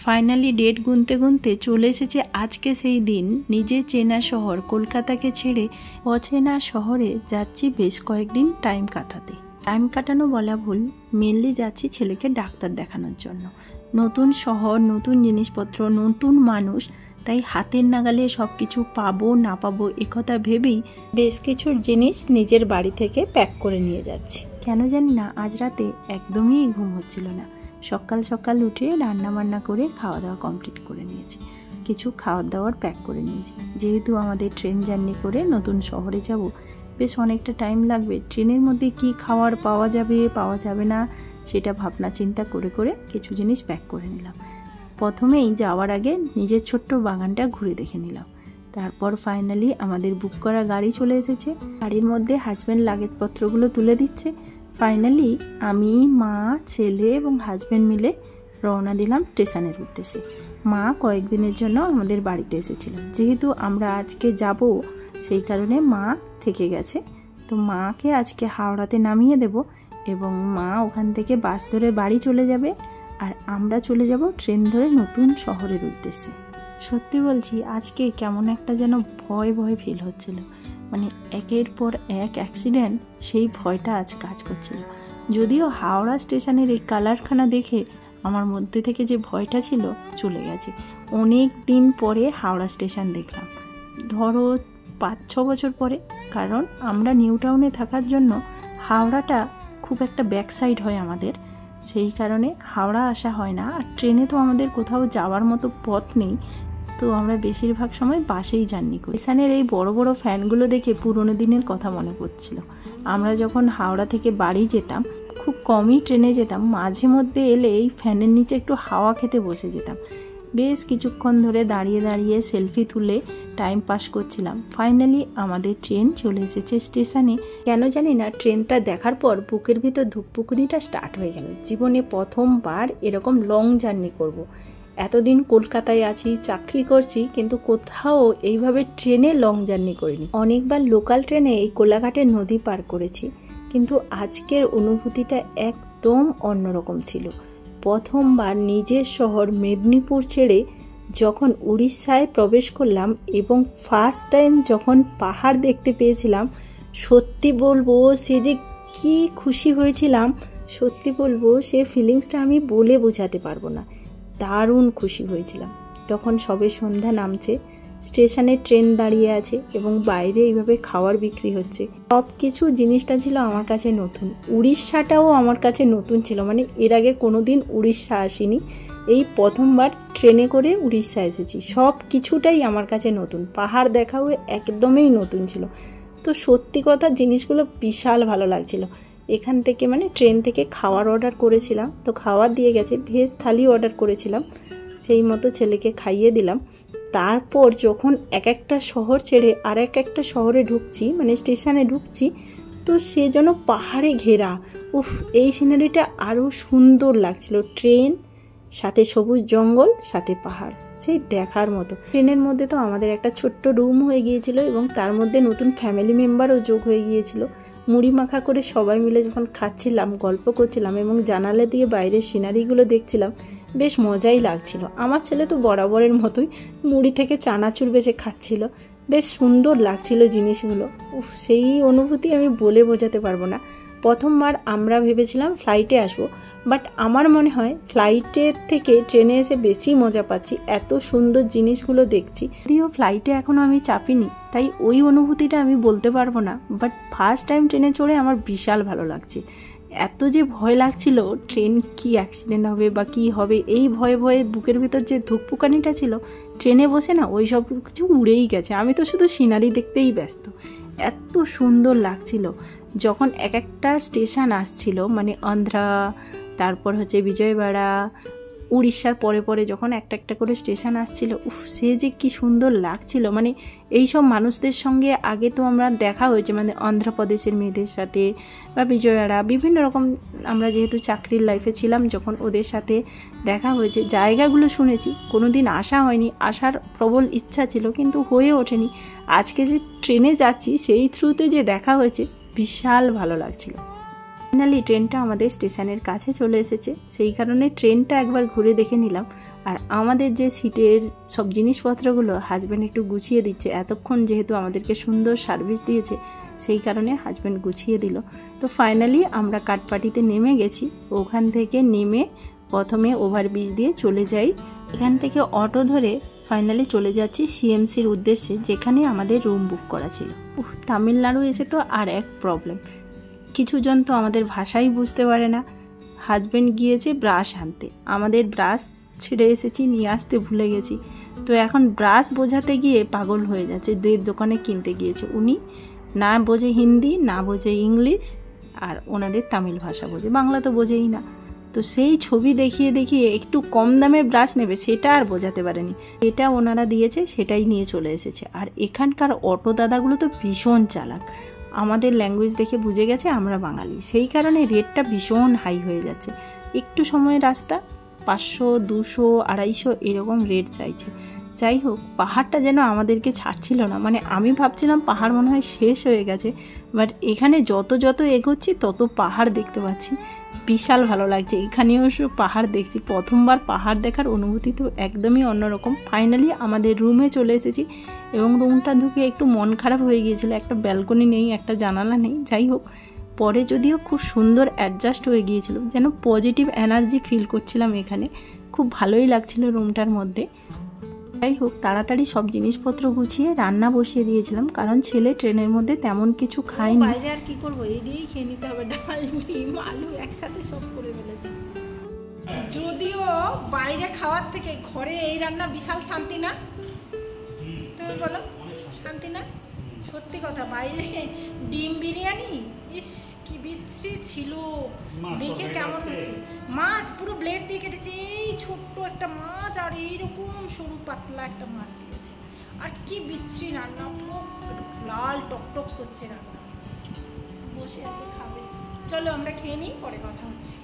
Finally date গুনতে গুনতে চলে এসেছে আজকে সেই দিন। নিজের চেনা শহর কলকাতাকে ছেড়ে অচেনা শহরে যাচ্ছি বেশ কয়েকদিন টাইম কাটাতে। টাইম কাটানো বলা ভুল, মেনলি যাচ্ছি ছেলেকে ডাক্তার দেখানোর জন্য। নতুন শহর, নতুন জিনিসপত্র, নতুন মানুষ, তাই হাতের নাগালে সব কিছু পাবো না পাবো একথা ভেবেই বেশ কিছু জিনিস নিজের বাড়ি থেকে প্যাক করে নিয়ে যাচ্ছি। কেন জানি না আজ রাতে একদমই ঘুম হচ্ছিল না। সকাল সকাল উঠে রান্না বান্না করে খাওয়া দাওয়া কমপ্লিট করে নিয়েছি, কিছু খাওয়ার দাওয়ার প্যাক করে নিয়েছি। যেহেতু আমাদের ট্রেন জার্নি করে নতুন শহরে যাব, বেশ অনেকটা টাইম লাগবে। ট্রেনের মধ্যে কি খাওয়ার পাওয়া যাবে পাওয়া যাবে না সেটা ভাবনা চিন্তা করে করে কিছু জিনিস প্যাক করে নিলাম। প্রথমেই যাওয়ার আগে নিজের ছোট্ট বাগানটা ঘুরে দেখে নিলাম। তারপর ফাইনালি আমাদের বুক করা গাড়ি চলে এসেছে। গাড়ির মধ্যে হাজব্যান্ড লাগেজপত্রগুলো তুলে দিচ্ছে। ফাইনালি আমি, মা, ছেলে এবং হাজব্যান্ড মিলে রওনা দিলাম স্টেশনের উদ্দেশ্যে। মা কয়েকদিনের জন্য আমাদের বাড়িতে এসেছিল, যেহেতু আমরা আজকে যাব সেই কারণে মা থেকে গেছে। তো মাকে আজকে হাওড়াতে নামিয়ে দেব এবং মা ওখান থেকে বাস ধরে বাড়ি চলে যাবে, আর আমরা চলে যাব ট্রেন ধরে নতুন শহরের উদ্দেশ্যে। সত্যি বলছি, আজকে কেমন একটা যেন ভয় ভয় ফিল হচ্ছিল। মানে একের পর এক অ্যাক্সিডেন্ট, সেই ভয়টা আজ কাজ করছিল। যদিও হাওড়া স্টেশনের এই কালারখানা দেখে আমার মধ্যে থেকে যে ভয়টা ছিল চলে গেছে। অনেক দিন পরে হাওড়া স্টেশন দেখলাম, ধরো 5-6 বছর পরে। কারণ আমরা নিউ টাউনে থাকার জন্য হাওড়াটা খুব একটা ব্যাক সাইড হয় আমাদের, সেই কারণে হাওড়া আসা হয় না। আর ট্রেনে তো আমাদের কোথাও যাওয়ার মতো পথ নেই, তো আমরা বেশিরভাগ সময় বাসেই জার্নি করি। স্টেশনের এই বড় বড় ফ্যানগুলো দেখে পুরোনো দিনের কথা মনে পড়ছিল। আমরা যখন হাওড়া থেকে বাড়ি যেতাম, খুব কমই ট্রেনে যেতাম, মাঝে মধ্যে এলে এই ফ্যানের নিচে একটু হাওয়া খেতে বসে যেতাম। বেশ কিছুক্ষণ ধরে দাঁড়িয়ে দাঁড়িয়ে সেলফি তুলে টাইম পাস করছিলাম। ফাইনালি আমাদের ট্রেন চলে এসেছে স্টেশনে। কেন জানি না ট্রেনটা দেখার পর বুকের ভিতর ধুকপুকুনিটা স্টার্ট হয়ে গেল। জীবনে প্রথমবার এরকম লং জার্নি করব। এতদিন কলকাতায় আছি, চাকরি করছি, কিন্তু কোথাও এইভাবে ট্রেনে লং জার্নি করিনি। অনেকবার লোকাল ট্রেনে এই কোলাঘাটের নদী পার করেছি, কিন্তু আজকের অনুভূতিটা একদম অন্যরকম ছিল। প্রথমবার নিজের শহর মেদিনীপুর ছেড়ে যখন উড়িষ্যায় প্রবেশ করলাম এবং ফার্স্ট টাইম যখন পাহাড় দেখতে পেয়েছিলাম, সত্যি বলবো সে যে কি খুশি হয়েছিলাম, সত্যি বলবো সে ফিলিংসটা আমি বলে বোঝাতে পারবো না। দারুণ খুশি হয়েছিলাম। তখন সবে সন্ধ্যা নামছে, স্টেশনে ট্রেন দাঁড়িয়ে আছে এবং বাইরে এইভাবে খাবার বিক্রি হচ্ছে। সব কিছু জিনিসটা ছিল আমার কাছে নতুন। উড়িষ্যাটাও আমার কাছে নতুন ছিল, মানে এর আগে কোনো দিন উড়িষ্যা আসিনি, এই প্রথমবার ট্রেনে করে উড়িষ্যা এসেছি। সব কিছুটাই আমার কাছে নতুন, পাহাড় দেখাও একদমই নতুন ছিল। তো সত্যি কথা জিনিসগুলো বিশাল ভালো লাগছিল। এখান থেকে মানে ট্রেন থেকে খাওয়ার অর্ডার করেছিলাম, তো খাওয়ার দিয়ে গেছে। ভেজ থালি অর্ডার করেছিলাম, সেই মতো ছেলেকে খাইয়ে দিলাম। তারপর যখন এক একটা শহর ছেড়ে আর একটা শহরে ঢুকছি, মানে স্টেশনে ঢুকছি, তো সে যেন পাহাড়ে ঘেরা। উফ, এই সিনারিটা আরও সুন্দর লাগছিল। ট্রেন সাথে সবুজ জঙ্গল, সাথে পাহাড়, সেই দেখার মতো। ট্রেনের মধ্যে তো আমাদের একটা ছোট্ট রুম হয়ে গিয়েছিল এবং তার মধ্যে নতুন ফ্যামিলি মেম্বারও যোগ হয়ে গিয়েছিল। মুড়ি মাখা করে সবাই মিলে যখন খাচ্ছিলাম, গল্প করছিলাম এবং জানালা দিয়ে বাইরের সিনারিগুলো দেখছিলাম, বেশ মজাই লাগছিল। আমার ছেলে তো বরাবরের মতোই মুড়ি থেকে চানাচুর বেছে খাচ্ছিল, বেশ সুন্দর লাগছিল জিনিসগুলো। উফ, সেই অনুভূতি আমি বলে বোঝাতে পারবো না। প্রথমবার আমরা ভেবেছিলাম ফ্লাইটে আসবো, বাট আমার মনে হয় ফ্লাইটের থেকে ট্রেনে এসে বেশি মজা পাচ্ছি, এত সুন্দর জিনিসগুলো দেখছি। যদিও ফ্লাইটে এখনও আমি চাপিনি, তাই ওই অনুভূতিটা আমি বলতে পারবো না, বাট ফার্স্ট টাইম ট্রেনে চড়ে আমার বিশাল ভালো লাগছে। এত যে ভয় লাগছিল, ট্রেন কি অ্যাক্সিডেন্ট হবে বা কি হবে, এই ভয়ে ভয়ে বুকের ভিতর যে ধুকপুকানিটা ছিল, ট্রেনে বসে না ওই সব কিছু উড়েই গেছে। আমি তো শুধু সিনারি দেখতেই ব্যস্ত। এত সুন্দর লাগছিল যখন এক একটা স্টেশন আসছিল, মানে অন্ধ্রা, তারপর হচ্ছে বিজয়বাড়া, উড়িষ্যার পরে পরে যখন একটা একটা করে স্টেশন আসছিল, উফ, সে যে কি সুন্দর লাগছিল। মানে এইসব মানুষদের সঙ্গে আগে তো আমরা দেখা হয়েছে, মানে অন্ধ্রপ্রদেশের মেয়েদের সাথে বা বিজয়ারা, বিভিন্ন রকম, আমরা যেহেতু চাকরির লাইফে ছিলাম যখন, ওদের সাথে দেখা হয়েছে। জায়গাগুলো শুনেছি, কোনো দিন আসা হয়নি, আসার প্রবল ইচ্ছা ছিল কিন্তু হয়ে ওঠেনি। আজকে যে ট্রেনে যাচ্ছি সেই থ্রুতে যে দেখা হয়েছে, বিশাল ভালো লাগছিল। ফাইনালি ট্রেনটা আমাদের স্টেশনের কাছে চলে এসেছে, সেই কারণে ট্রেনটা একবার ঘুরে দেখে নিলাম। আর আমাদের যে সিটের সব জিনিসপত্রগুলো হাজব্যান্ড একটু গুছিয়ে দিচ্ছে। এতক্ষণ যেহেতু আমাদেরকে সুন্দর সার্ভিস দিয়েছে সেই কারণে হাজব্যান্ড গুছিয়ে দিল। তো ফাইনালি আমরা কাঠপাটিতে নেমে গেছি। ওখান থেকে নেমে প্রথমে ওভারব্রিজ দিয়ে চলে যাই। এখান থেকে অটো ধরে ফাইনালি চলে যাচ্ছি সিএমসির উদ্দেশ্যে, যেখানে আমাদের রুম বুক করা ছিল। তামিলনাড়ু এসে তো আর এক প্রবলেম, কিছুজন তো আমাদের ভাষাই বুঝতে পারে না। হাজব্যান্ড গিয়েছে ব্রাশ আনতে, আমাদের ব্রাশ ছেড়ে এসেছি, নিয়ে আসতে ভুলে গেছি। তো এখন ব্রাশ বোঝাতে গিয়ে পাগল হয়ে যাচ্ছে। দোকানে কিনতে গিয়েছে, উনি না বোঝে হিন্দি, না বোঝে ইংলিশ, আর ওনাদের তামিল ভাষা বোঝে, বাংলা তো বোঝেই না। তো সেই ছবি দেখিয়ে দেখিয়ে একটু কম দামের ব্রাশ নেবে সেটা আর বোঝাতে পারেনি, এটা ওনারা দিয়েছে সেটাই নিয়ে চলে এসেছে। আর এখানকার অটো দাদাগুলো তো ভীষণ চালাক, আমাদের ল্যাঙ্গুয়েজ দেখে বুঝে গেছে আমরা বাঙালি, সেই কারণে রেটটা ভীষণ হাই হয়ে যাচ্ছে। একটু সময়ের রাস্তা 500, 200, 250 এরকম রেট চাইছে। যাই হোক, পাহাড়টা যেন আমাদেরকে ছাড়ছিল না, মানে আমি ভাবছিলাম পাহাড় মনে হয় শেষ হয়ে গেছে, বাট এখানে যত এগোচ্ছি তত পাহাড় দেখতে পাচ্ছি, বিশাল ভালো লাগছে। এখানেও সব পাহাড় দেখছি, প্রথমবার পাহাড় দেখার অনুভূতি তো একদমই অন্যরকম। ফাইনালি আমাদের রুমে চলে এসেছি এবং রুমটা ঢুকে একটু মন খারাপ হয়ে গিয়েছিল, একটা ব্যালকনি নেই, একটা জানালা নেই। যাই হোক, পরে যদিও খুব সুন্দর অ্যাডজাস্ট হয়ে গিয়েছিল, যেন পজিটিভ এনার্জি ফিল করছিলাম এখানে, খুব ভালোই লাগছিল রুমটার মধ্যে। যাই হোক, তাড়াতাড়ি সব জিনিসপত্র গুছিয়ে রান্না বসিয়ে দিয়েছিলাম, কারণ ছেলে ট্রেনের মধ্যে তেমন কিছু খায়নি। বাইরে আর কি করবো, এই দিয়েই খেয়ে নিতে হবে, ডাল, ডিম, আলু একসাথে সব করে ফেলেছি। যদিও বাইরে খাওয়ার থেকে ঘরে এই রান্না বিশাল শান্তি না, তুমি বলো শান্তি না? সত্যি কথা, বাইরে ডিম বিরিয়ানি ইস কি বিচ্ছিরি ছিল, দেখে কেমন হচ্ছে। মাছ পুরো ব্লেড দিয়ে কেটেছে, এই ছোট্ট একটা মাছ আর এইরকম সরু পাতলা একটা মাছ দিয়েছে, আর কি বিচ্ছিরি রান্না, পুরো লাল টকটক করছে রান্না। বসে আছে খাবে, চলো আমরা খেয়ে নিই, পরে কথা হচ্ছে।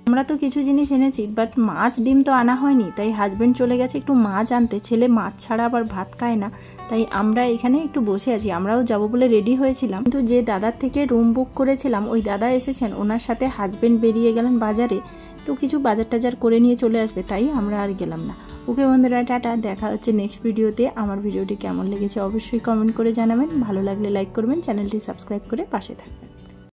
আমরা তো কিছু জিনিস এনেছি, বাট মাছ ডিম তো আনা হয়নি, তাই হাজব্যান্ড চলে গেছে একটু মাছ আনতে। ছেলে মাছ ছাড়া আবার ভাত খায় না, তাই আমরা এখানে একটু বসে আছি। আমরাও যাব বলে রেডি হয়েছিলাম, কিন্তু যে দাদার থেকে রুম বুক করেছিলাম ওই দাদা এসেছেন, ওনার সাথে হাজব্যান্ড বেরিয়ে গেলেন বাজারে, তো কিছু বাজার টাজার করে নিয়ে চলে আসবে, তাই আমরা আর গেলাম না। ওকে বন্ধুরা, টাটা, দেখা হচ্ছে নেক্সট ভিডিওতে। আমার ভিডিওটি কেমন লেগেছে অবশ্যই কমেন্ট করে জানাবেন, ভালো লাগলে লাইক করবেন, চ্যানেলটি সাবস্ক্রাইব করে পাশে থাকবেন।